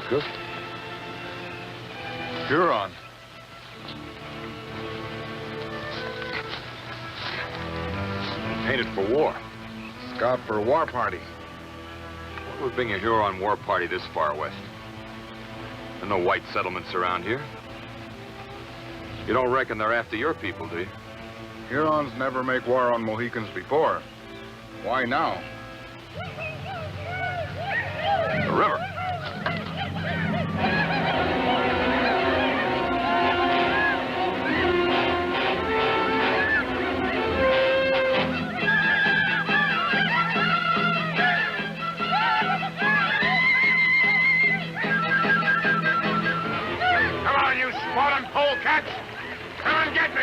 Cook? Huron. Painted for war. Scout for a war party. What would bring a Huron war party this far west? There are no white settlements around here. You don't reckon they're after your people, do you? Hurons never make war on Mohicans before. Why now? The river. Come on, you spawning polecats! Come and get me!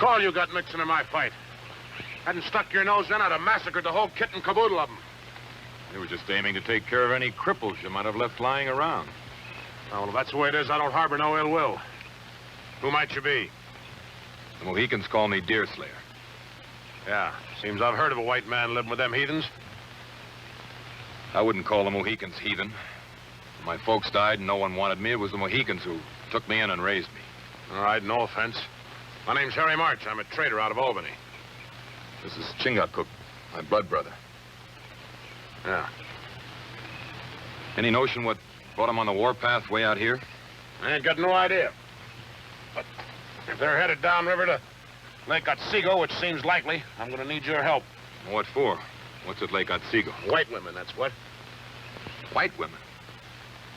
All you got mixing in my fight. Hadn't stuck your nose in, I'd have massacred the whole kit and caboodle of them. You were just aiming to take care of any cripples you might have left lying around. Oh, well, if that's the way it is, I don't harbor no ill will. Who might you be? The Mohicans call me Deerslayer. Yeah, seems I've heard of a white man living with them heathens. I wouldn't call the Mohicans heathen. When my folks died and no one wanted me, it was the Mohicans who took me in and raised me. All right, no offense. My name's Harry March. I'm a trader out of Albany. This is Cook, my blood brother. Yeah. Any notion what brought him on the warpath way out here? I ain't got no idea. But if they're headed downriver to Lake Otsego, which seems likely, I'm going to need your help. What for? What's at Lake Otsego? White women, that's what. White women?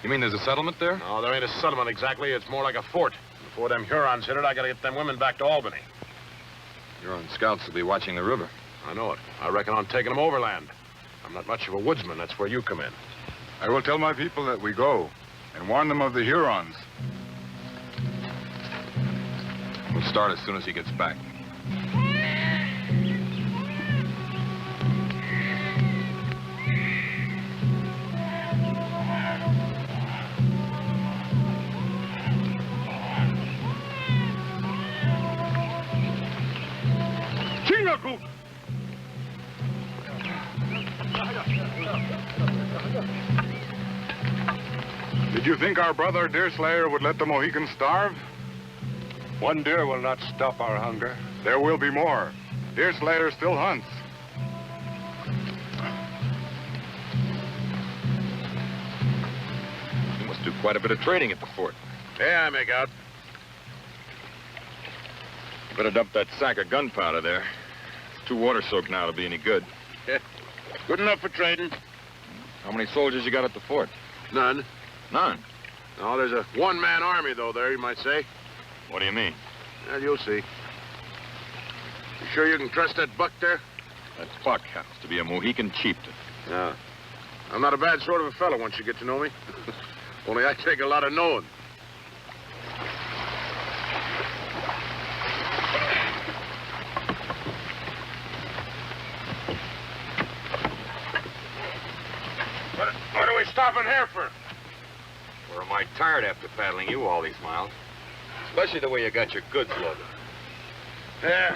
You mean there's a settlement there? No, there ain't a settlement exactly. It's more like a fort. Before them Hurons hit it, I got to get them women back to Albany. Huron scouts will be watching the river. I know it. I reckon on taking them overland. I'm not much of a woodsman. That's where you come in. I will tell my people that we go and warn them of the Hurons. We'll start as soon as he gets back. Did you think our brother Deerslayer would let the Mohicans starve? One deer will not stop our hunger. There will be more. Deerslayer still hunts. You must do quite a bit of trading at the fort. Yeah, I make out. Better dump that sack of gunpowder there. It's too water-soaked now to be any good. Yeah. Good enough for trading. How many soldiers you got at the fort? None. None. No, there's a one-man army, though, there, you might say. What do you mean? Well, you'll see. You sure you can trust that buck there? That buck happens to be a Mohican chieftain. Yeah. I'm not a bad sort of a fellow once you get to know me. Only I take a lot of knowing. What are we stopping here for? We're mighty tired after paddling you all these miles. Especially the way you got your goods loaded. Yeah.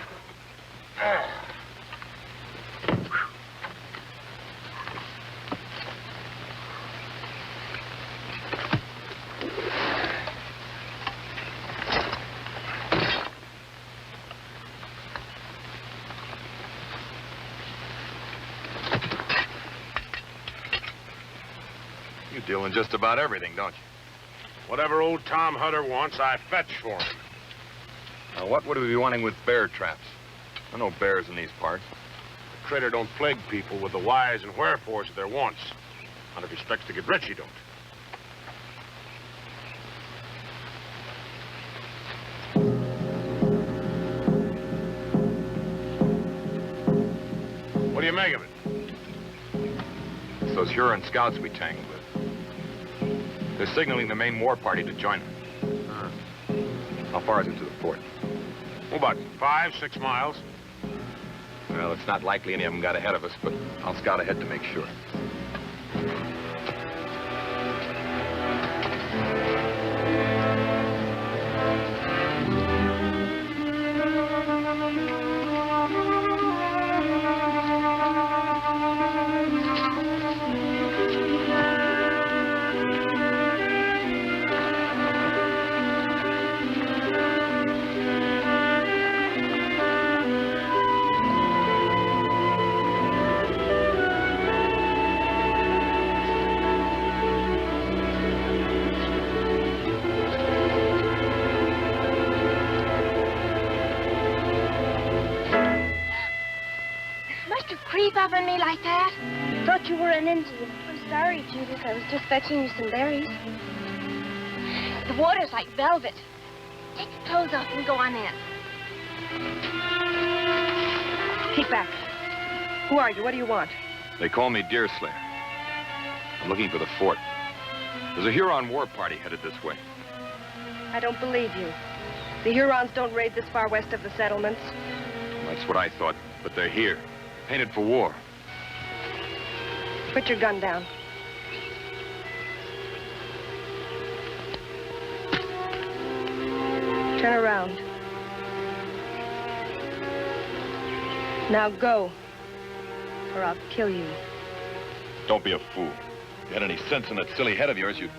deal in just about everything, don't you? Whatever old Tom Hutter wants, I fetch for him. Now, what would we be wanting with bear traps? There are no bears in these parts. The trader don't plague people with the whys and wherefores of their wants. And if he expects to get rich, he don't. What do you make of it? It's those Huron scouts we tangled with. They're signaling the main war party to join them. How far is it to the fort? Well, about 5, 6 miles. Well, it's not likely any of them got ahead of us, but I'll scout ahead to make sure. Up on me like that? Thought you were an Indian. I'm sorry, Judith. I was just fetching you some berries. The water's like velvet. Take your clothes off and go on in. Keep back. Who are you? What do you want? They call me Deerslayer. I'm looking for the fort. There's a Huron war party headed this way. I don't believe you. The Hurons don't raid this far west of the settlements. Well, that's what I thought, but they're here. Painted for war. Put your gun down. Turn around. Now go, or I'll kill you. Don't be a fool. If you had any sense in that silly head of yours, you'd...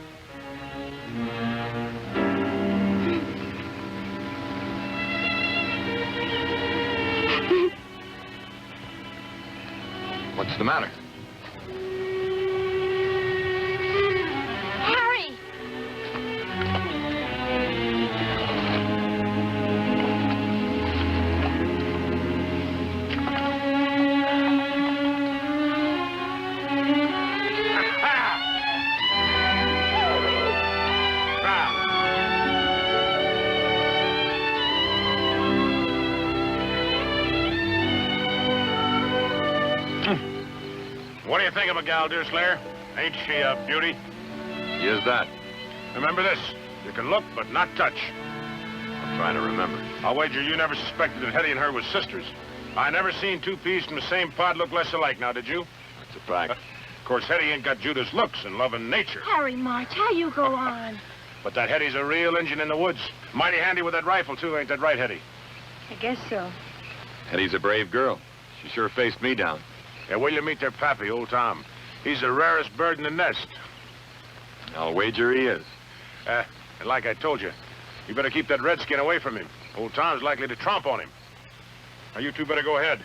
What's the matter? Harry! What do you think of a gal, Deerslayer? Ain't she a beauty? Here's that. Remember this. You can look, but not touch. I'm trying to remember. I'll wager you never suspected that Hetty and her was sisters. I never seen two peas from the same pod look less alike, now, did you? That's a fact. Of course, Hetty ain't got Judith's looks and loving nature. Harry March, how you go on? But that Hetty's a real Injun in the woods. Mighty handy with that rifle, too, ain't that right, Hetty? I guess so. Hetty's a brave girl. She sure faced me down. Yeah, will you meet their pappy, old Tom? He's the rarest bird in the nest. I'll wager he is. And like I told you, you better keep that redskin away from him. Old Tom's likely to tromp on him. Now, you two better go ahead.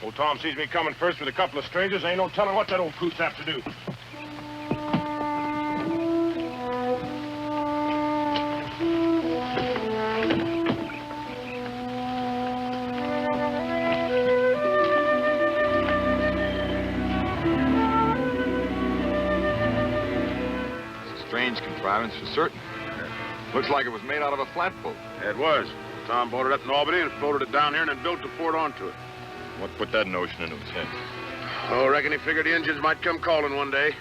Old Tom sees me coming first with a couple of strangers. Ain't no telling what that old coot's have to do. Strange contrivance for certain. Looks like it was made out of a flatboat. Yeah, it was. Tom bought it up in Albany and floated it down here and then built the fort onto it. What put that notion into his head? Oh, reckon he figured the Indians might come calling one day.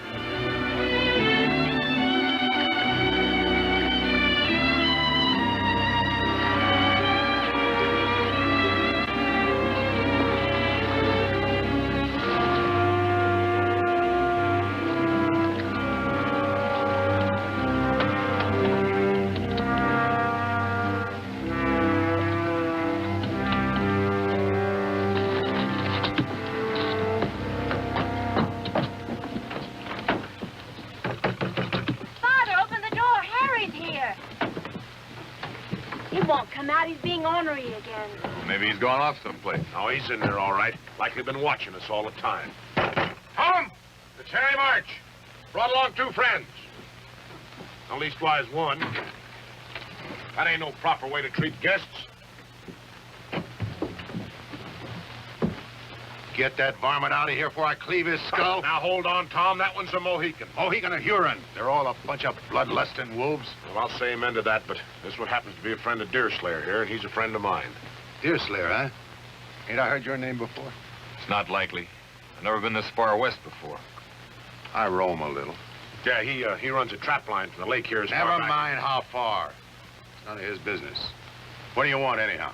He's being ornery again. Maybe he's gone off someplace. Oh, he's in there all right. Likely been watching us all the time. Tom! It's Harry March. Brought along 2 friends. At leastwise one. That ain't no proper way to treat guests. Get that varmint out of here before I cleave his skull. Now, hold on, Tom. That one's a Mohican. Mohican and Huron. They're all a bunch of bloodlusting wolves. Well, I'll say amen to that, but this one happens to be a friend of Deerslayer here, and he's a friend of mine. Deerslayer, huh? Ain't I heard your name before? It's not likely. I've never been this far west before. I roam a little. Yeah, he runs a trap line from the lake here. Never mind how far. It's none of his business. What do you want, anyhow?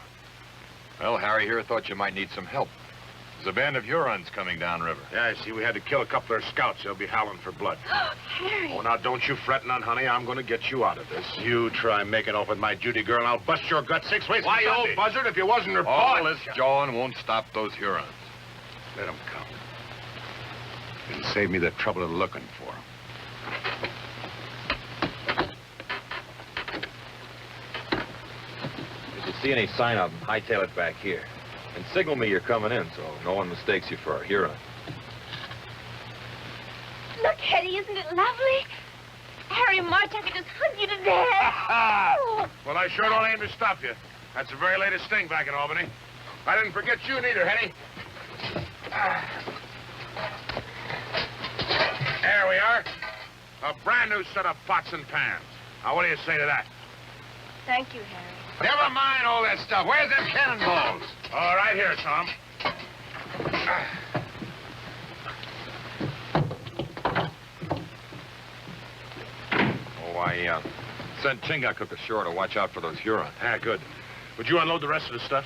Well, Harry here thought you might need some help. There's a band of Hurons coming downriver. Yeah, I see. We had to kill a couple of their scouts. They'll be howling for blood. Harry. Oh, now, don't you fret none, honey. I'm going to get you out of this. You try making off with my Judy girl, and I'll bust your gut 6 ways. Why, you old buzzard, if you wasn't her All boss. this jawing won't stop those Hurons. Let them come. It'll save me the trouble of looking for them. If you see any sign of them, hightail it back here. And signal me you're coming in so no one mistakes you for a Huron. Look, Hetty, isn't it lovely? Harry March, I could just hug you to death. Oh. Well, I sure don't aim to stop you. That's the very latest thing back in Albany. I didn't forget you neither, Hetty. There we are. A brand new set of pots and pans. Now, what do you say to that? Thank you, Harry. Never mind all that stuff. Where's them cannonballs? All right, here, Tom. Oh, I sent Chingachgook ashore to watch out for those Hurons. Ah, good. Would you unload the rest of the stuff?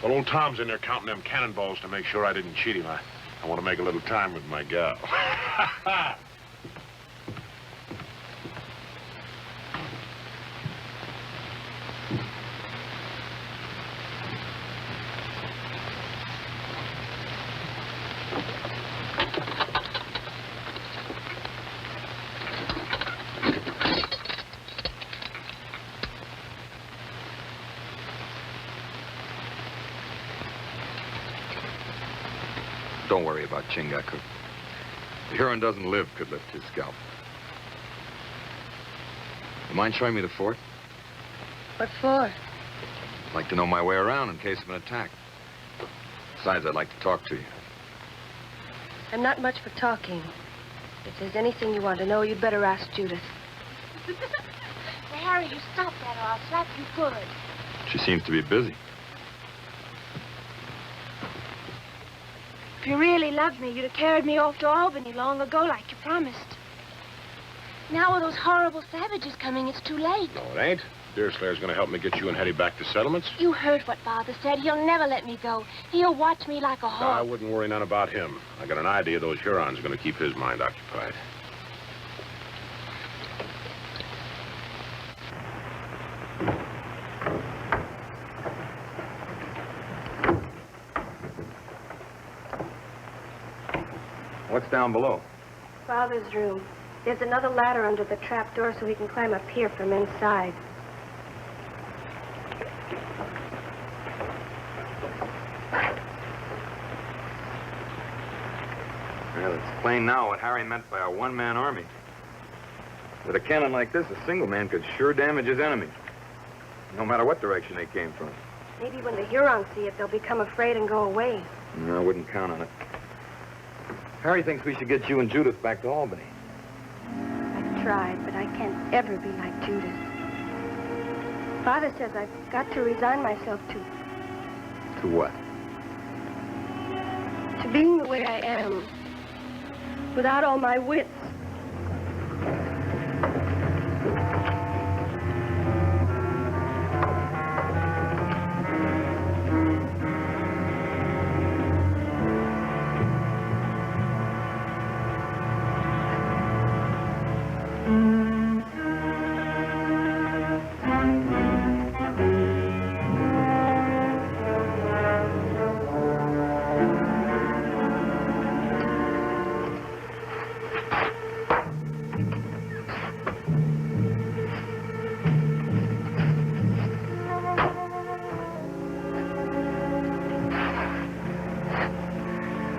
Well, old Tom's in there counting them cannonballs to make sure I didn't cheat him. I want to make a little time with my gal. Don't worry about Chingachgook. The Huron doesn't live could lift his scalp. You mind showing me the fort? What for? I'd like to know my way around in case of an attack. Besides, I'd like to talk to you. I'm not much for talking. If there's anything you want to know, you'd better ask Judith. Harry, you stop that or I'll slap you good. She seems to be busy. If you really loved me, you'd have carried me off to Albany long ago like you promised. Now with those horrible savages coming, it's too late. No, it ain't. Deerslayer's going to help me get you and Hetty back to settlements. You heard what Father said. He'll never let me go. He'll watch me like a No, I hawk. wouldn't worry none about him. I got an idea those Hurons are going to keep his mind occupied. What's down below? Father's room. There's another ladder under the trap door so he can climb up here from inside. Well, it's plain now what Harry meant by a one-man army. With a cannon like this, a single man could sure damage his enemy, no matter what direction they came from. Maybe when the Hurons see it, they'll become afraid and go away. No, I wouldn't count on it. Harry thinks we should get you and Judith back to Albany. I've tried, but I can't ever be like Judith. Father says I've got to resign myself To what? to being the way I am, without all my wits.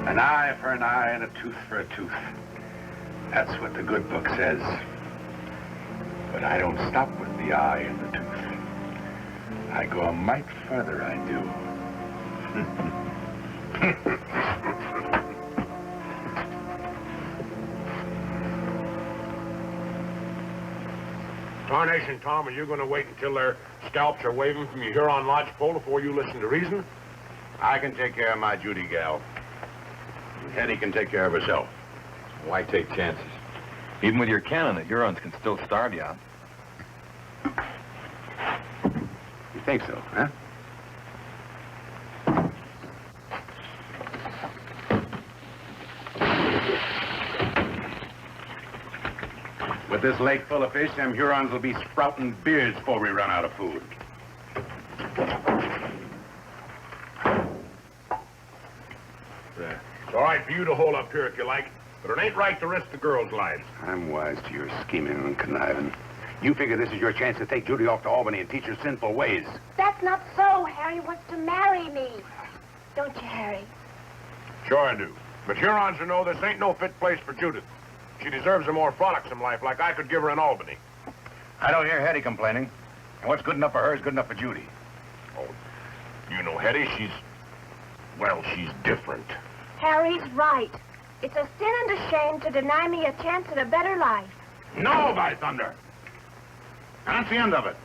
An eye for an eye and a tooth for a tooth. That's what the good book says. But I don't stop with the eye and the tooth. I go a mite further, I do. Tarnation, Tom, are you going to wait until their scalps are waving from your Huron lodgepole before you listen to reason? I can take care of my Judy gal. Hetty can take care of herself. Why take chances? Even with your cannon, the Hurons can still starve you out. You think so, huh? With this lake full of fish, them Hurons will be sprouting beards before we run out of food. It's all right for you to hold up here if you like, but it ain't right to risk the girls' lives. I'm wise to your scheming and conniving. You figure this is your chance to take Judy off to Albany and teach her sinful ways. That's not so. Harry wants to marry me. Don't you, Harry? Sure I do. But Hurons will know this ain't no fit place for Judith. She deserves a more frolicsome life like I could give her in Albany. I don't hear Hetty complaining. And what's good enough for her is good enough for Judy. Oh, you know Hetty, she's different. Harry's right. It's a sin and a shame to deny me a chance at a better life. No, by thunder! That's the end of it.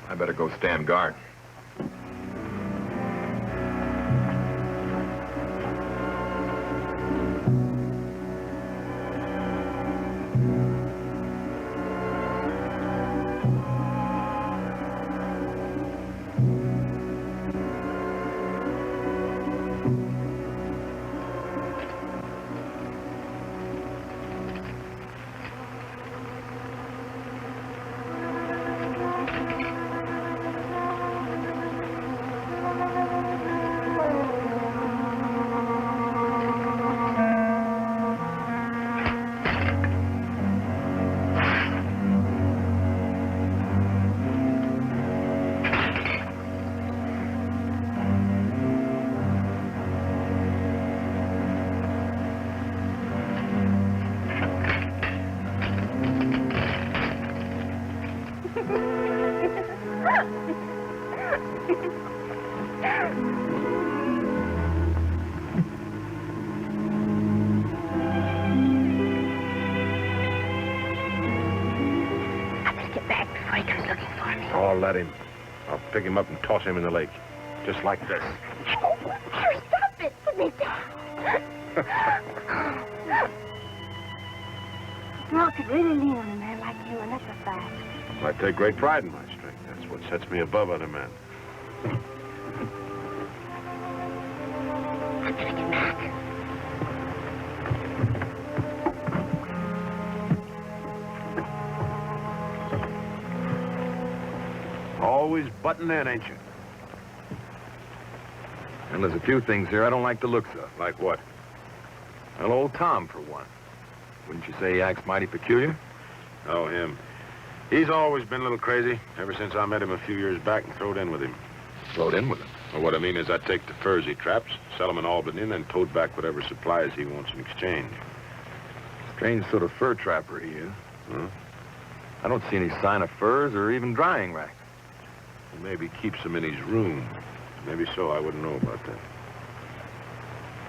I better go stand guard. Let him. I'll pick him up and toss him in the lake. Just like this. Oh, Harry, stop it. Put me down. Girl could really lean on a man like you, and that's a fact. I take great pride in my strength. That's what sets me above other men. I'm gonna get back. Always button in, ain't you? And there's a few things here I don't like the looks of. Like what? Well, old Tom, for one. Wouldn't you say he acts mighty peculiar? Oh, him. He's always been a little crazy, ever since I met him a few years back and throwed in with him. Throwed in with him? Well, what I mean is I take the furs he traps, sell them in Albany, and then tote back whatever supplies he wants in exchange. Strange sort of fur trapper he is. Huh? I don't see any sign of furs or even drying racks. Well, maybe he keeps them in his room. Maybe so, I wouldn't know about that.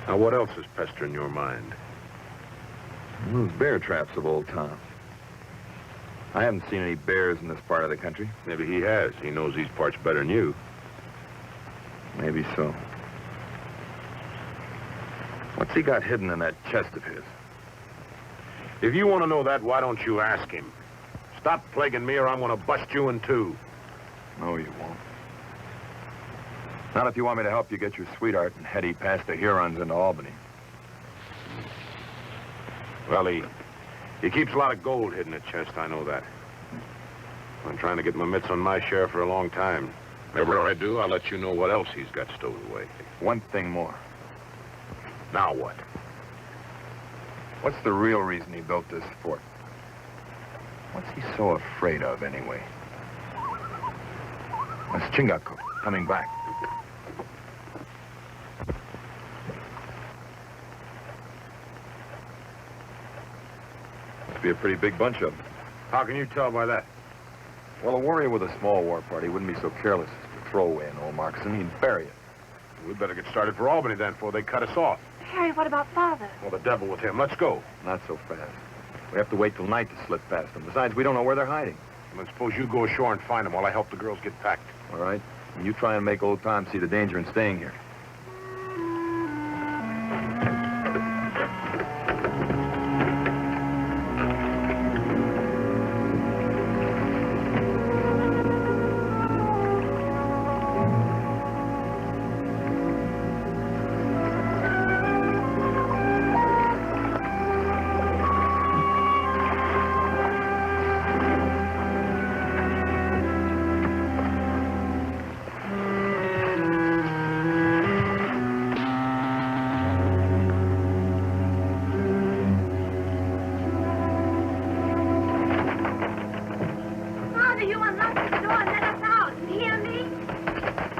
Now, what else is pestering your mind? Those bear traps of old Tom. I haven't seen any bears in this part of the country. Maybe he has. He knows these parts better than you. Maybe so. What's he got hidden in that chest of his? If you want to know that, why don't you ask him? Stop plaguing me or I'm going to bust you in two. No, you won't. Not if you want me to help you get your sweetheart and Hetty past the Hurons into Albany. Well, he keeps a lot of gold hidden in the chest, I know that. I've been trying to get my mitts on my share for a long time. Whatever I do, I'll let you know what else he's got stowed away. One thing more. Now what? What's the real reason he built this fort? What's he so afraid of, anyway? That's Chingachgook coming back. be a pretty big bunch of them. How can you tell by that? Well, a warrior with a small war party wouldn't be so careless as to throw away an old moccasin. He'd bury it. We'd better get started for Albany then before they cut us off. Harry, what about Father? Well, the devil with him. Let's go. Not so fast. We have to wait till night to slip past them. Besides, we don't know where they're hiding. Then suppose you go ashore and find them while I help the girls get packed. All right? And you try and make old Tom see the danger in staying here.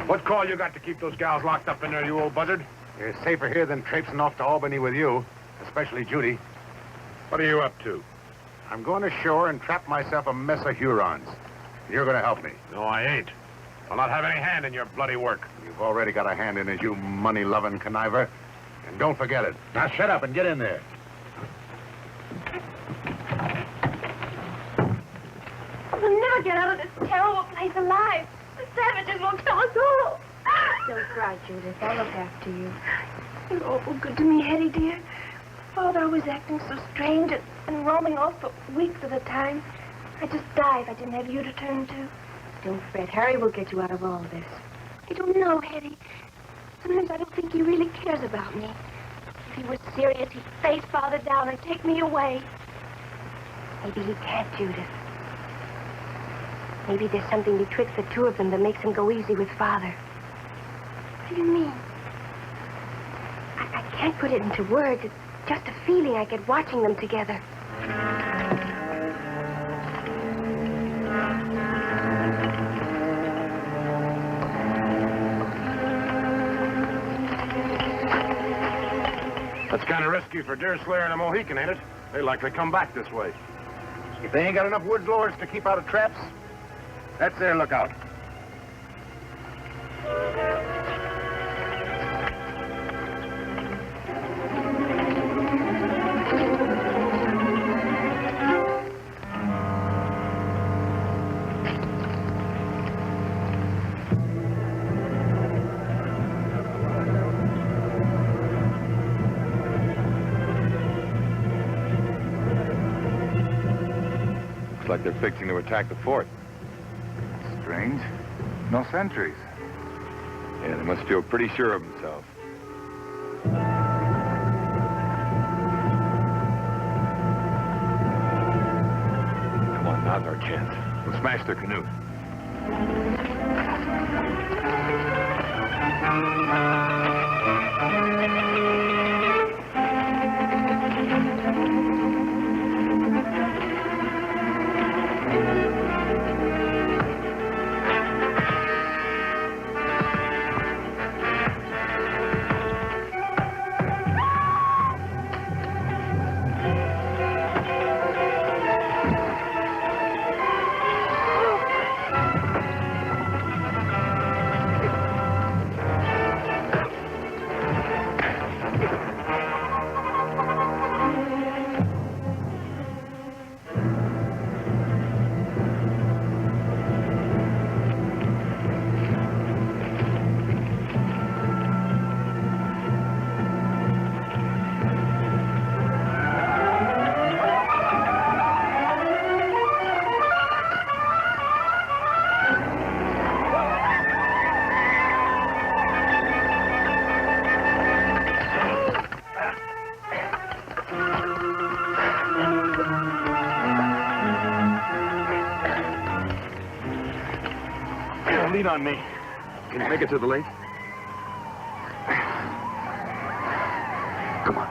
What call you got to keep those gals locked up in there, you old buzzard? You're safer here than traipsing off to Albany with you, especially Judy. What are you up to? I'm going ashore and trap myself a mess of Hurons. You're going to help me. No, I ain't. I'll not have any hand in your bloody work. You've already got a hand in it, you money-loving conniver. And don't forget it. Now shut up and get in there. We'll never get out of this terrible place alive. The savages will kill us all. Don't cry, Judith. I'll look after you. You're awful good to me, Hetty, dear. Father was acting so strange and roaming off for weeks at a time. I'd just die if I didn't have you to turn to. Don't fret. Harry will get you out of all this. I don't know, Hetty. Sometimes I don't think he really cares about me. If he was serious, he'd face Father down and take me away. Maybe he can't, Judith. Maybe there's something betwixt the two of them that makes him go easy with Father. What do you mean? I can't put it into words. It's just a feeling I get watching them together. That's kind of risky for Deerslayer and a Mohican, ain't it? They likely come back this way. If they ain't got enough woods lords to keep out of traps, that's their lookout. Looks like they're fixing to attack the fort. Strange. No sentries. Yeah, they must feel pretty sure of themselves. Come on, now's our chance. We'll smash their canoe. Lean on me. Can you make it to the lake? Come on.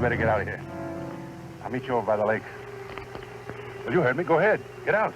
you better get out of here. I'll meet you over by the lake. Well, you heard me. Go ahead. Get out.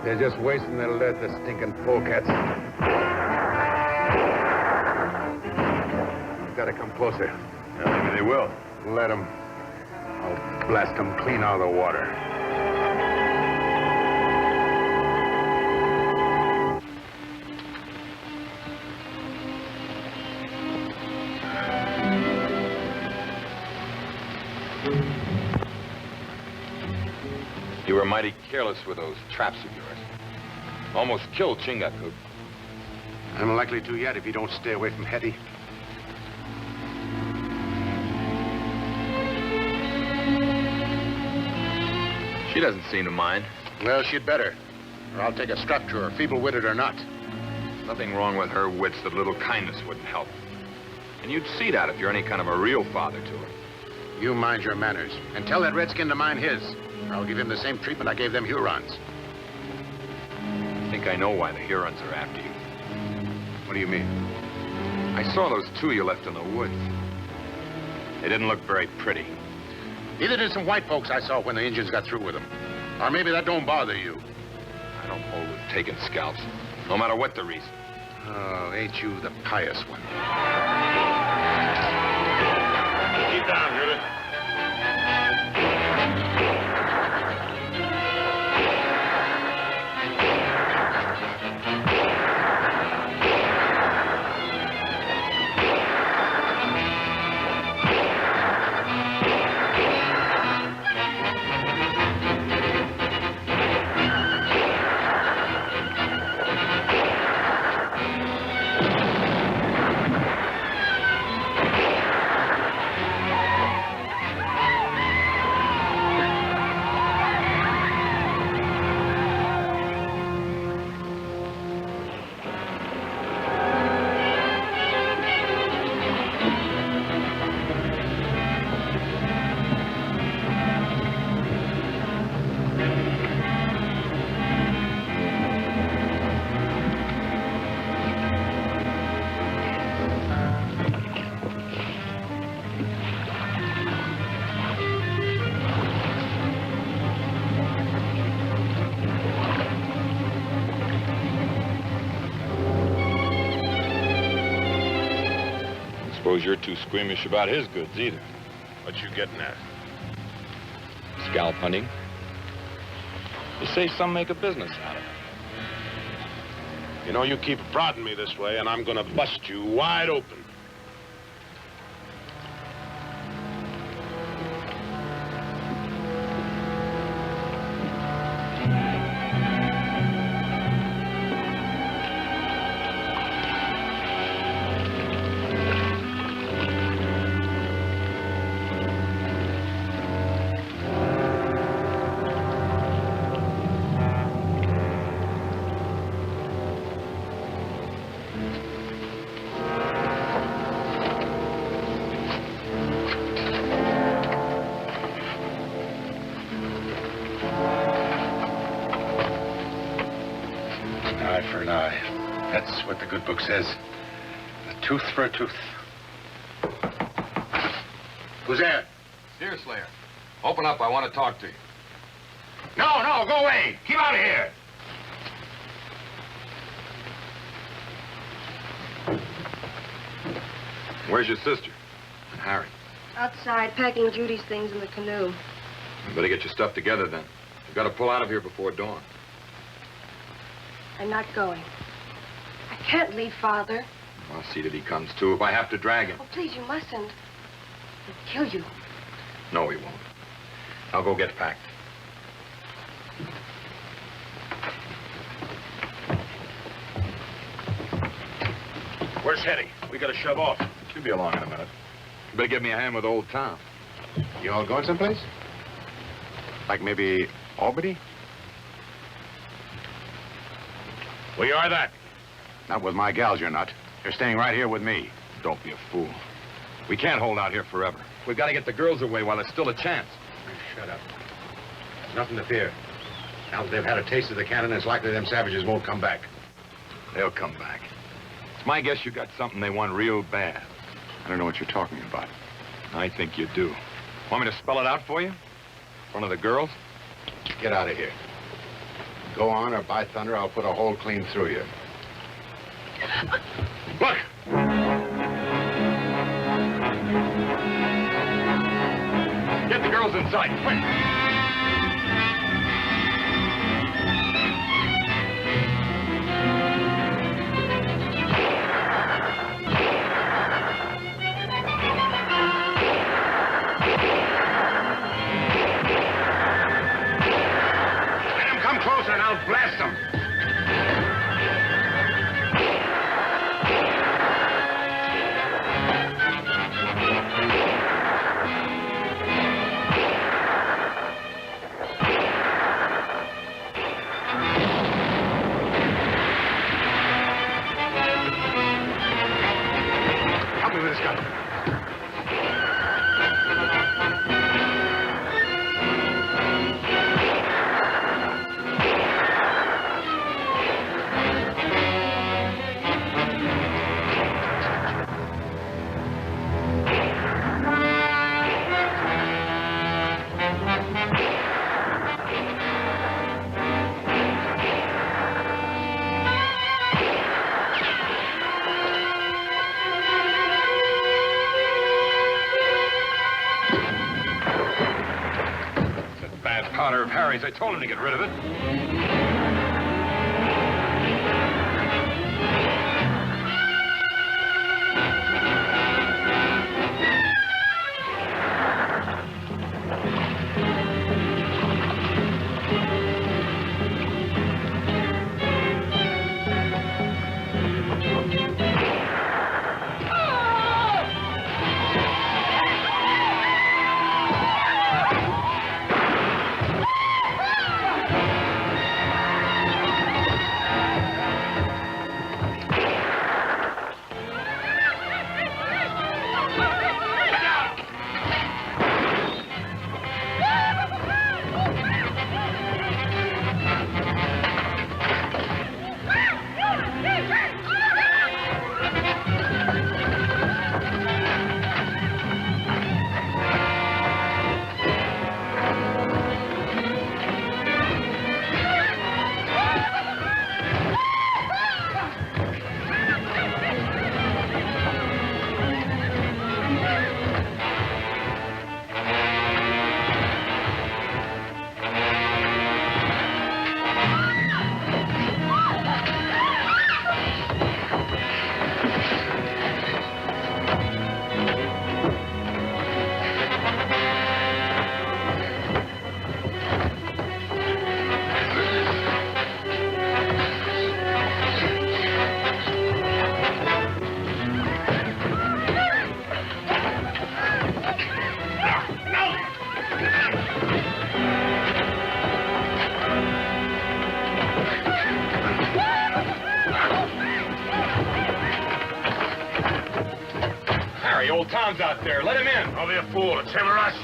They're just wasting their lead, the stinking polecats. You've got to come closer. Yeah, maybe they will. Let them. I'll blast them clean out of the water. You were mighty careless with those traps of yours. Almost killed Chingachgook. I'm likely to yet if you don't stay away from Hetty. She doesn't seem to mind. Well, she'd better. Or I'll take a strap to her, feeble-witted or not. Nothing wrong with her wits that a little kindness wouldn't help. And you'd see that if you're any kind of a real father to her. You mind your manners. And tell that redskin to mind his. Or I'll give him the same treatment I gave them Hurons. I think I know why the Hurons are after you. What do you mean? I saw those two you left in the woods. They didn't look very pretty. Neither did some white folks I saw when the Indians got through with them. Or maybe that don't bother you. I don't hold with taking scalps, no matter what the reason. Oh, ain't you the pious one? Keep down, Judith. suppose you're too squeamish about his goods either. What you getting at? Scalp hunting. You say some make a business out of it. You know, you keep prodding me this way, and I'm gonna bust you wide open. Eye for an eye. That's what the good book says. A tooth for a tooth. Who's there? Deerslayer, open up. I want to talk to you. No, go away. Keep out of here. Where's your sister? And Harry? Outside, packing Judy's things in the canoe. You better get your stuff together then. You've got to pull out of here before dawn. I'm not going. I can't leave Father. I'll see that he comes too if I have to drag him. Oh, please, you mustn't. He'll kill you. No, he won't. I'll go get packed. Where's Hetty? We gotta shove off. She'll be along in a minute. You better give me a hand with Old Tom. You all going someplace? Like maybe Albany? Well, you are that. Not with my gals, you're not. You're staying right here with me. Don't be a fool. We can't hold out here forever. We've got to get the girls away while there's still a chance. Shut up. There's nothing to fear. Now that they've had a taste of the cannon, it's likely them savages won't come back. They'll come back. It's my guess you got something they want real bad. I don't know what you're talking about. I think you do. Want me to spell it out for you? In front of the girls? Get out of here. Go on, or by thunder, I'll put a hole clean through you. Look! Get the girls inside, quick! Let them come closer and I'll blast them. Help me with this gun. Bad powder of Harry's. I told him to get rid of it. Tom's out there. Let him in. Don't be a fool. It's him or us.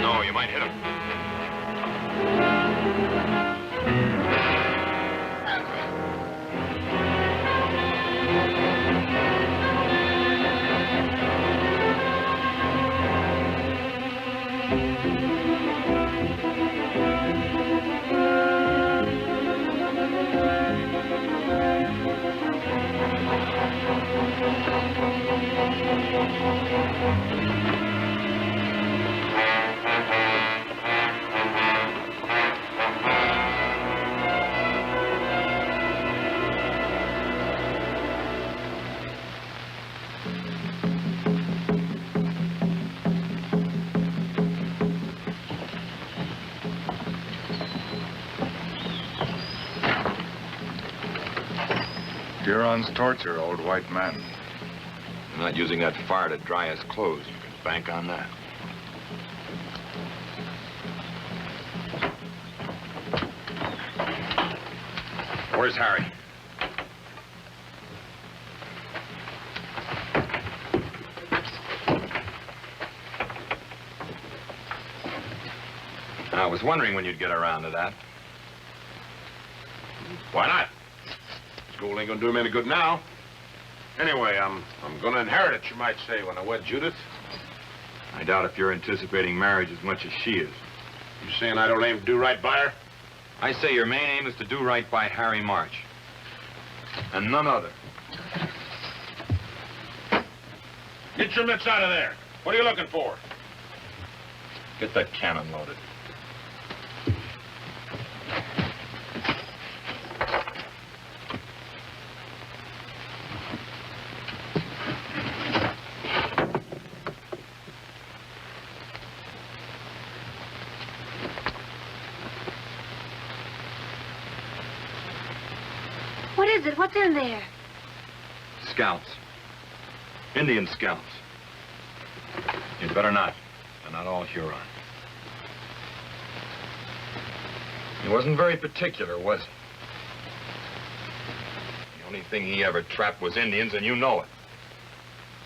No, you might hit him. Huron's torture, old white man. I'm not using that fire to dry his clothes. You can bank on that. Where's Harry? I was wondering when you'd get around to that. Why not? School ain't gonna do him any good now. Anyway, I'm gonna inherit it, you might say, when I wed Judith. I doubt if you're anticipating marriage as much as she is. You saying I don't aim to do right by her? I say your main aim is to do right by Harry March. And none other. Get your mitts out of there. What are you looking for? Get that cannon loaded. What is it? What's in there? Scalps. Indian scalps. You'd better not. They're not all Huron. He wasn't very particular, was he? The only thing he ever trapped was Indians, and you know it.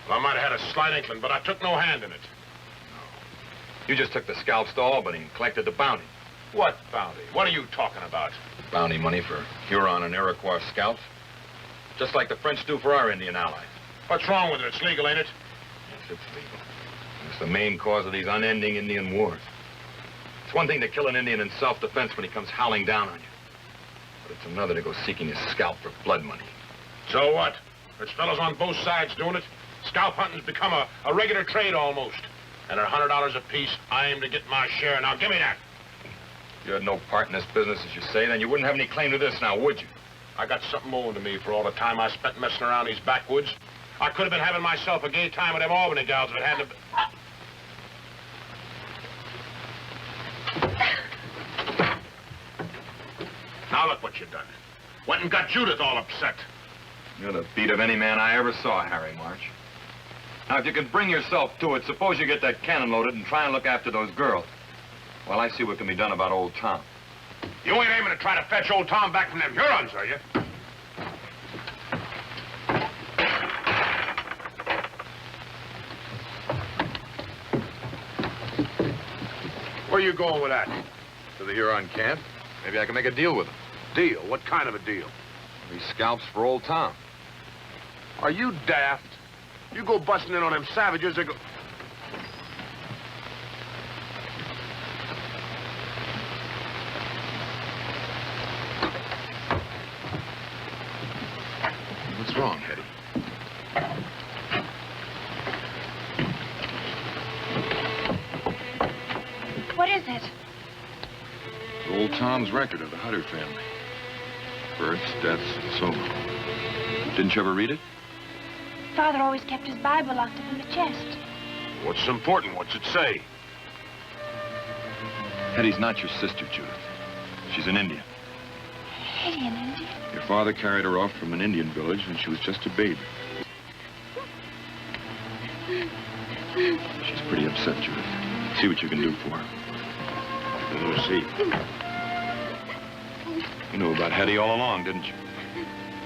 Well, I might have had a slight inkling, but I took no hand in it. You just took the scalps to Albany and collected the bounty. What bounty? What are you talking about? Bounty money for Huron and Iroquois scalps. Just like the French do for our Indian allies. What's wrong with it? It's legal, ain't it? Yes, it's legal. It's the main cause of these unending Indian wars. It's one thing to kill an Indian in self-defense when he comes howling down on you. But it's another to go seeking his scalp for blood money. So what? There's fellows on both sides doing it. Scalp hunting's become a regular trade almost. And at $100 apiece, I aim to get my share. Now, give me that. If you had no part in this business, as you say, then you wouldn't have any claim to this now, would you? I got something owing to me for all the time I spent messing around these backwoods. I could have been having myself a gay time with them Albany gals if it hadn't have... Now look what you've done. Went and got Judith all upset. You're the beat of any man I ever saw, Harry March. Now, if you can bring yourself to it, suppose you get that cannon loaded and try and look after those girls. Well, I see what can be done about old Tom. You ain't aiming to try to fetch old Tom back from them Hurons, are you? Where you going with that? To the Huron camp. Maybe I can make a deal with him. Deal? What kind of a deal? These scalps for old Tom. Are you daft? You go busting in on them savages, they go... What's wrong, Hetty? What is it? Old Tom's record of the Hutter family. Births, deaths, and so on. Didn't you ever read it? Father always kept his Bible locked up in the chest. What's important? What's it say? Hetty's not your sister, Judith. She's an Indian. Hetty, an Indian? Your father carried her off from an Indian village when she was just a baby. She's pretty upset, Judith. See what you can do for her. We'll see. You knew about Hetty all along, didn't you?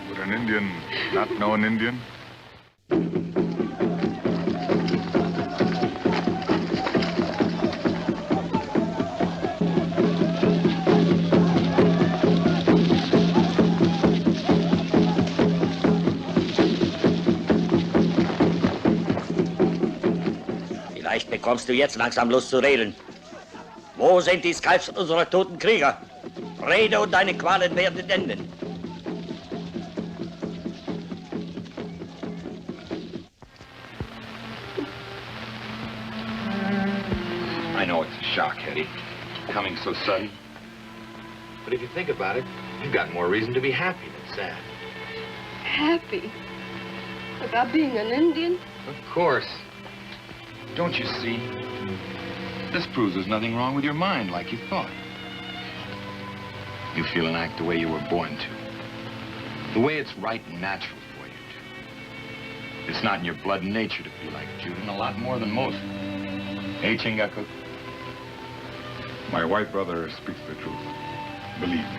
Would an Indian not know an Indian? Vielleicht bekommst du jetzt langsam Lust zu reden. Wo sind die Skalps unserer toten Krieger? Rede und deine Qualen werden enden. I know it's a shock, Hetty. Coming so sudden. But if you think about it, you've got more reason to be happy than sad. Happy? About being an Indian? Of course. Don't you see? This proves there's nothing wrong with your mind like you thought. You feel and act the way you were born to. The way it's right and natural for you to. It's not in your blood and nature to feel like Judah, and a lot more than most. Hey, Chingaku. My white brother speaks the truth. Believe me.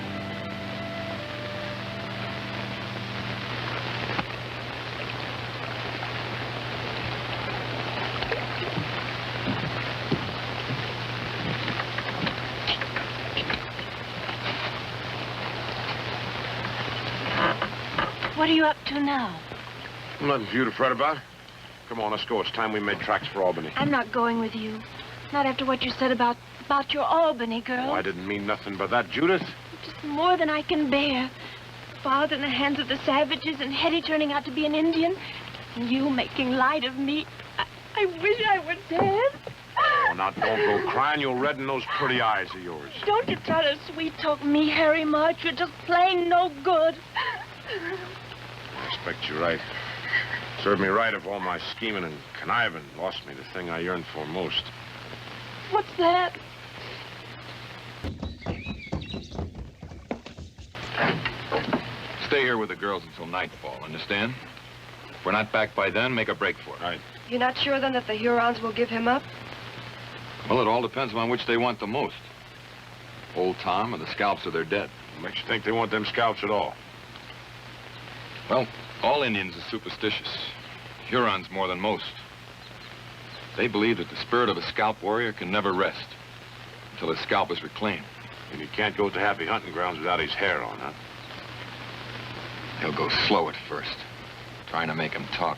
What are you up to now? Nothing for you to fret about. Come on, let's go. It's time we made tracks for Albany. I'm not going with you. Not after what you said about your Albany girl. Oh, I didn't mean nothing but that, Judith. Just more than I can bear. Father in the hands of the savages and Hetty turning out to be an Indian. And you making light of me. I wish I were dead. Oh, now don't go crying. You'll redden those pretty eyes of yours. Don't you try to sweet-talk me, Harry March. You're just plain no good. I expect you're right. Served me right if all my scheming and conniving lost me the thing I yearned for most. What's that? Stay here with the girls until nightfall, understand? If we're not back by then, make a break for it. Right. You're not sure, then, that the Hurons will give him up? Well, it all depends on which they want the most. Old Tom or the scalps of their dead. What makes you think they want them scalps at all? Well, all Indians are superstitious. Hurons more than most. They believe that the spirit of a scalp warrior can never rest until his scalp is reclaimed. And he can't go to happy hunting grounds without his hair on, huh? He'll go slow at first, trying to make him talk.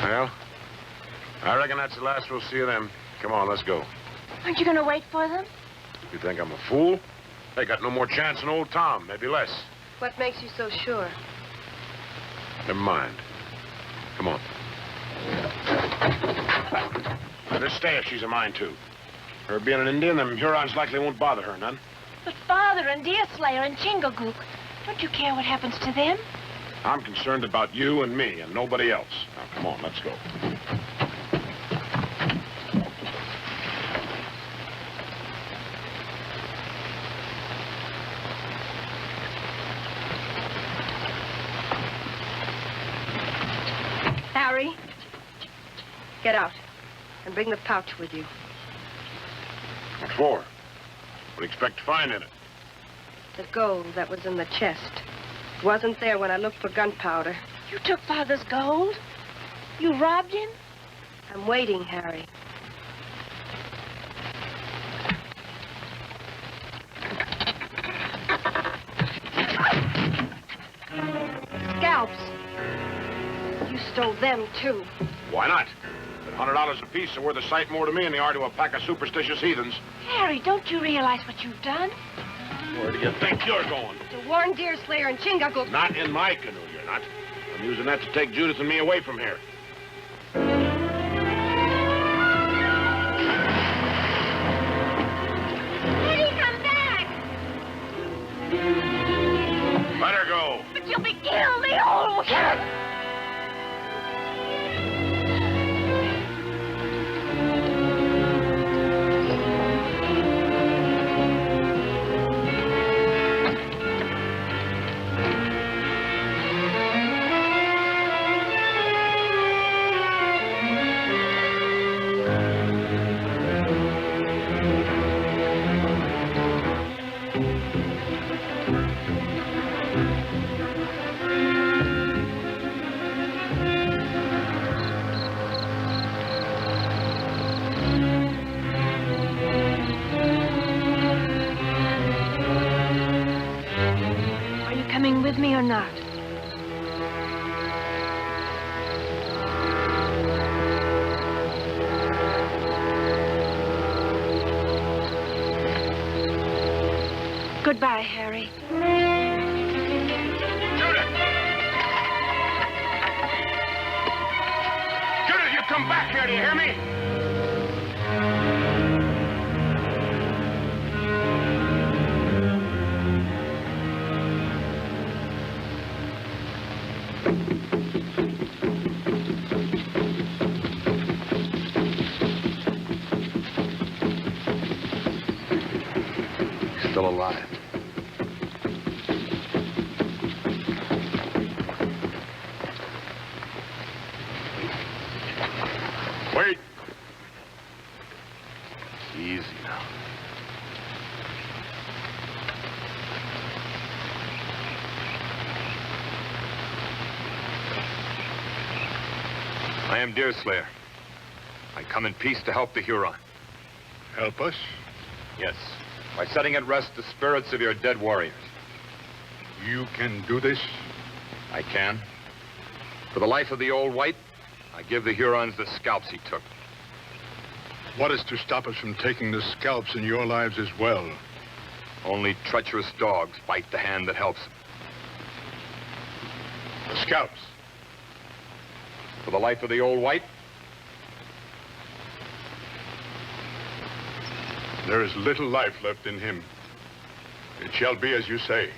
Well, I reckon that's the last we'll see of them. Come on, let's go. Aren't you going to wait for them? You think I'm a fool? They got no more chance than old Tom, maybe less. What makes you so sure? Never mind. Come on. Let her stay if she's a mind to. Her being an Indian, them Hurons likely won't bother her none. But Father and Deerslayer and Chingagook, don't you care what happens to them? I'm concerned about you and me and nobody else. Now, come on, let's go. Harry. Get out and bring the pouch with you. What for? What do you expect to find in it? The gold that was in the chest. It wasn't there when I looked for gunpowder. You took Father's gold? You robbed him? I'm waiting, Harry. Scalps. You stole them, too. Why not? At $100 apiece are worth a sight more to me than they are to a pack of superstitious heathens. Harry, don't you realize what you've done? Where do you think you're going? To warn Deerslayer and Chingagook. Not in my canoe, you're not. I'm using that to take Judith and me away from here. Eddie, come back! Let her go. But you'll be killed, the old... Shut up! With me or not? Goodbye, Harry. Judith! Judith, you come back here, do you hear me? Still alive. Wait. Easy now. I am Deerslayer. I come in peace to help the Huron. Help us? Yes, by setting at rest the spirits of your dead warriors. You can do this? I can. For the life of the old white, I give the Hurons the scalps he took. What is to stop us from taking the scalps in your lives as well? Only treacherous dogs bite the hand that helps them. The scalps? For the life of the old white, there is little life left in him. It shall be as you say.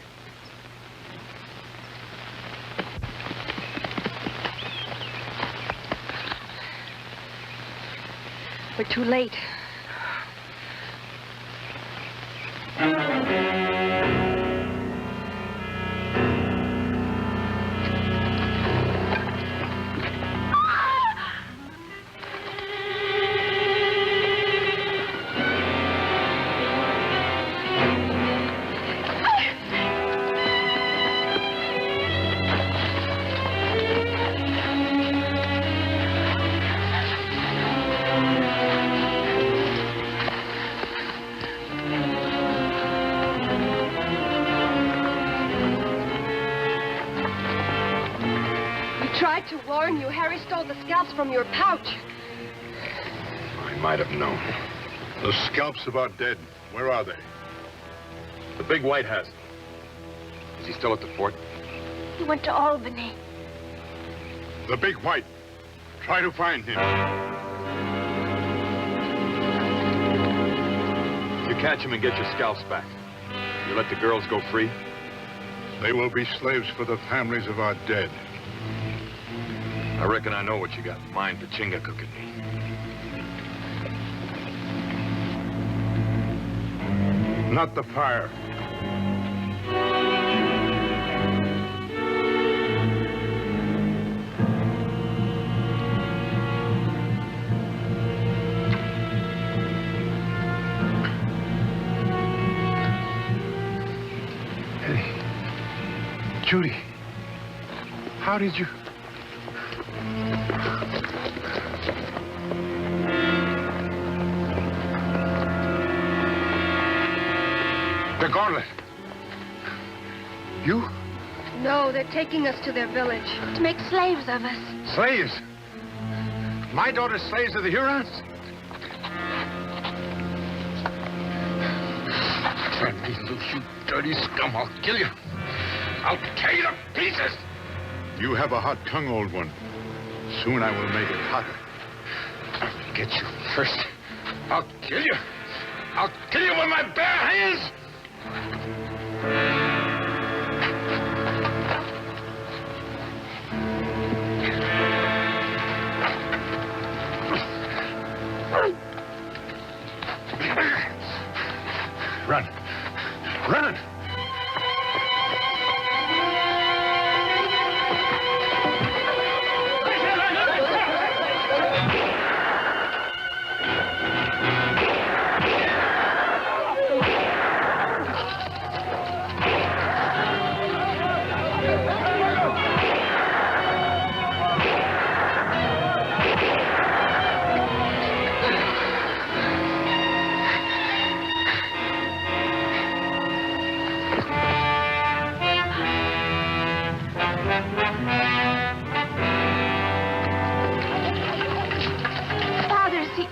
We're too late. To warn you, Harry stole the scalps from your pouch. I might have known. The scalps of our dead, where are they? The big white has them. Is he still at the fort? He went to Albany. The big white. Try to find him. You catch him and get your scalps back. You let the girls go free? They will be slaves for the families of our dead. I reckon I know what you got in mind for Chingagook and me. Not the fire. Judy, how did you... The gauntlet. You? No, they're taking us to their village. To make slaves of us. Slaves? My daughter's slaves of the Hurons? Turn me loose, you dirty scum. I'll kill you. I'll tear you to pieces. You have a hot tongue, old one. Soon I will make it hotter. I'll get you first. I'll kill you. I'll kill you with my bare hands. Run. Run! Father, see...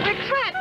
We're trapped!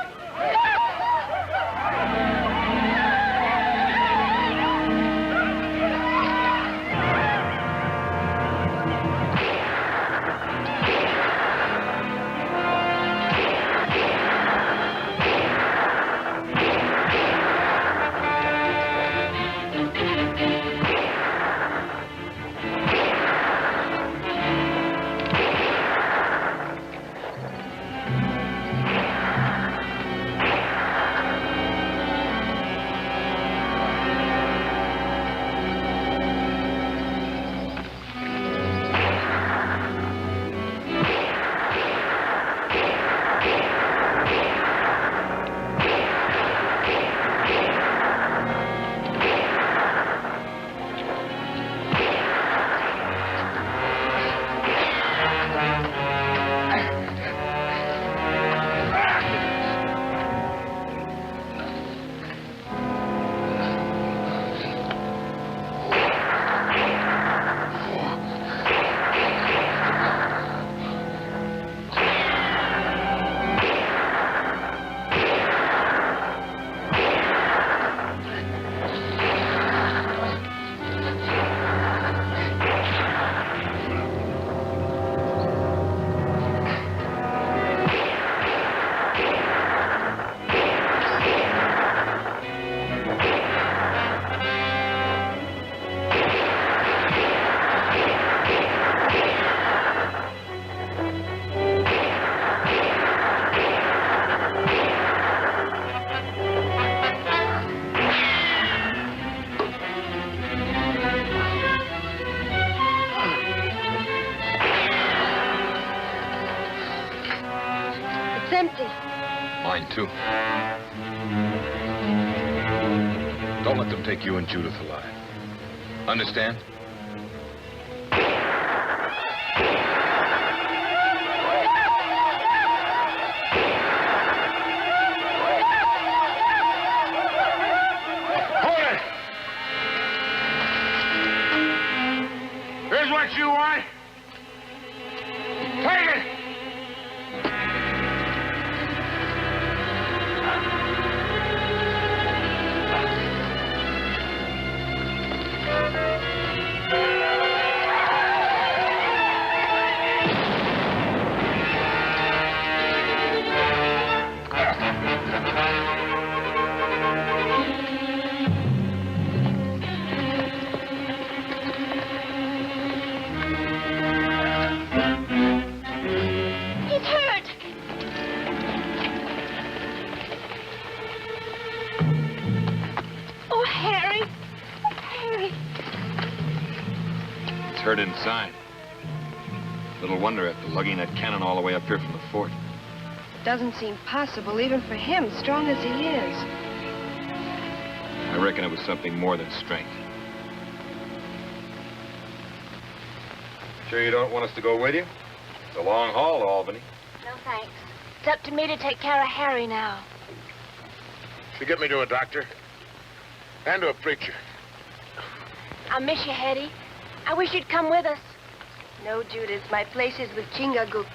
It's empty. Mine, too. Don't let them take you and Judith alive. Understand? Hold it! Here's what you want. Take it! hurt inside. Little wonder after lugging that cannon all the way up here from the fort. It doesn't seem possible, even for him, strong as he is. I reckon it was something more than strength. Sure you don't want us to go with you? It's a long haul to Albany. No, thanks. It's up to me to take care of Harry now. You get me to a doctor. And to a preacher. I'll miss you, Hetty. I wish you'd come with us. No, Judith, my place is with Chingachgook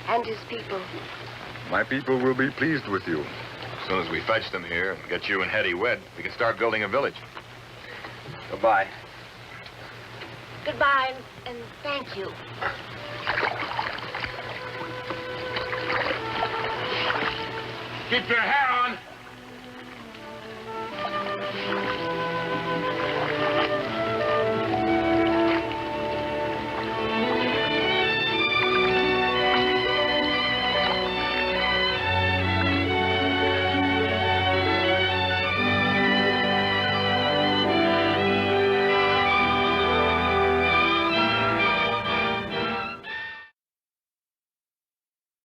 and his people. My people will be pleased with you. As soon as we fetch them here and get you and Hetty wed, we can start building a village. Goodbye. Goodbye, and thank you. Keep your hair